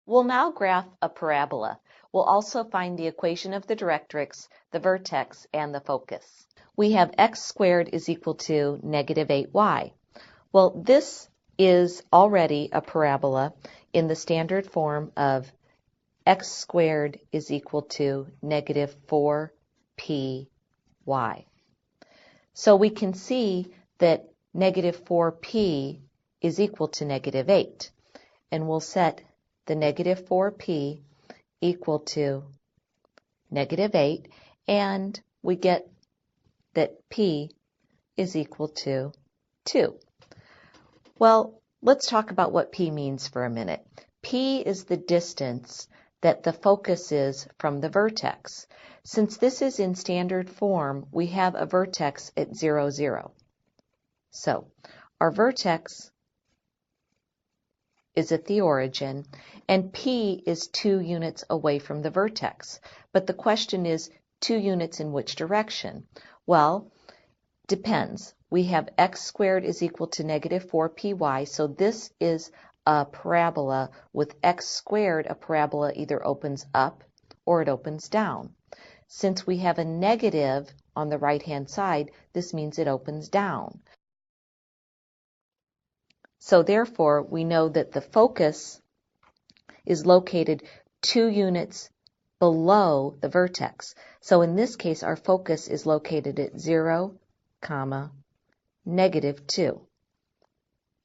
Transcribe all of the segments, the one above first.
We'll now graph a parabola. We'll also find the equation of the directrix, the vertex, and the focus. We have x squared is equal to negative 8y. Well, this is already a parabola in the standard form of x squared is equal to negative 4py. So we can see that negative 4p is equal to negative 8. And we'll set the negative 4p equal to negative 8. And we get that p is equal to 2. Well, let's talk about what p means for a minute. P is the distance that the focus is from the vertex. Since this is in standard form, we have a vertex at 0, 0. So our vertex is at the origin, and P is 2 units away from the vertex. But the question is, 2 units in which direction? Well, depends. We have x squared is equal to negative 4py, so this is a parabola with x squared. A parabola either opens up or it opens down. Since we have a negative on the right-hand side, this means it opens down. So therefore, we know that the focus is located 2 units below the vertex. So in this case, our focus is located at 0, negative 2.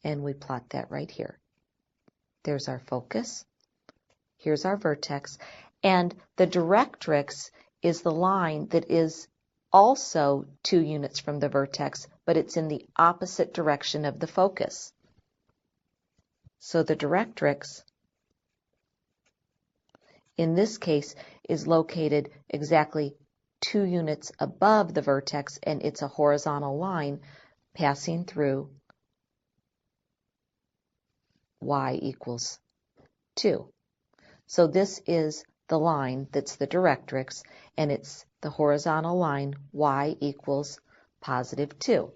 And we plot that right here. There's our focus. Here's our vertex. And the directrix is the line that is also 2 units from the vertex, but it's in the opposite direction of the focus. So the directrix, in this case, is located exactly 2 units above the vertex, and it's a horizontal line passing through y equals 2. So this is the line that's the directrix, and it's the horizontal line y equals positive 2.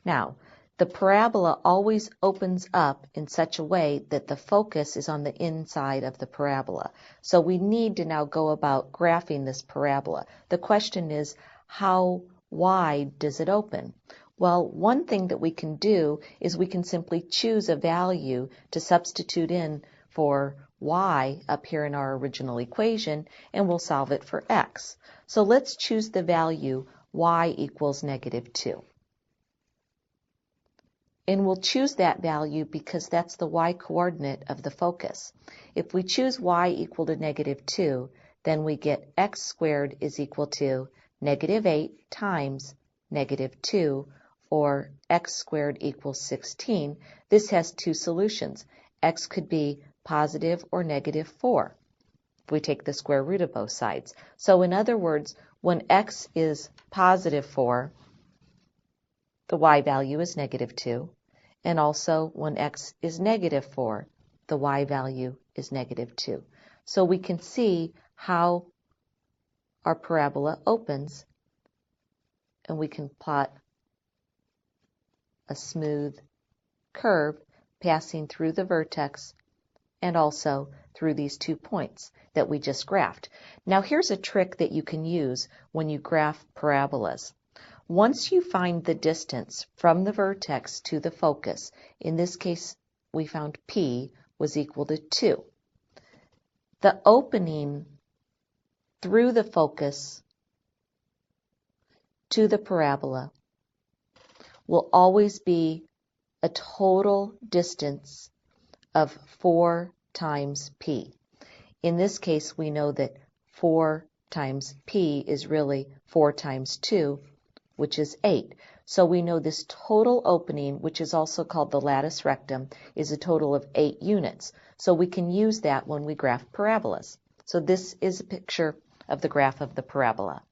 Now, the parabola always opens up in such a way that the focus is on the inside of the parabola. So we need to now go about graphing this parabola. The question is, how wide does it open? Well, one thing that we can do is we can simply choose a value to substitute in for y up here in our original equation, and we'll solve it for x. So let's choose the value y equals negative 2. And we'll choose that value because that's the y-coordinate of the focus. If we choose y equal to negative 2, then we get x squared is equal to negative 8 times negative 2, or x squared equals 16. This has 2 solutions. X could be positive or negative 4 if we take the square root of both sides. So in other words, when x is positive 4, the y value is negative 2. And also when x is negative 4, the y value is negative 2. So we can see how our parabola opens, and we can plot a smooth curve passing through the vertex and also through these 2 points that we just graphed. Now here's a trick that you can use when you graph parabolas. Once you find the distance from the vertex to the focus, in this case we found p was equal to 2. The opening through the focus to the parabola will always be a total distance of 4 times p. In this case, we know that 4 times p is really 4 times 2, which is 8. So we know this total opening, which is also called the latus rectum, is a total of 8 units. So we can use that when we graph parabolas. So this is a picture of the graph of the parabola.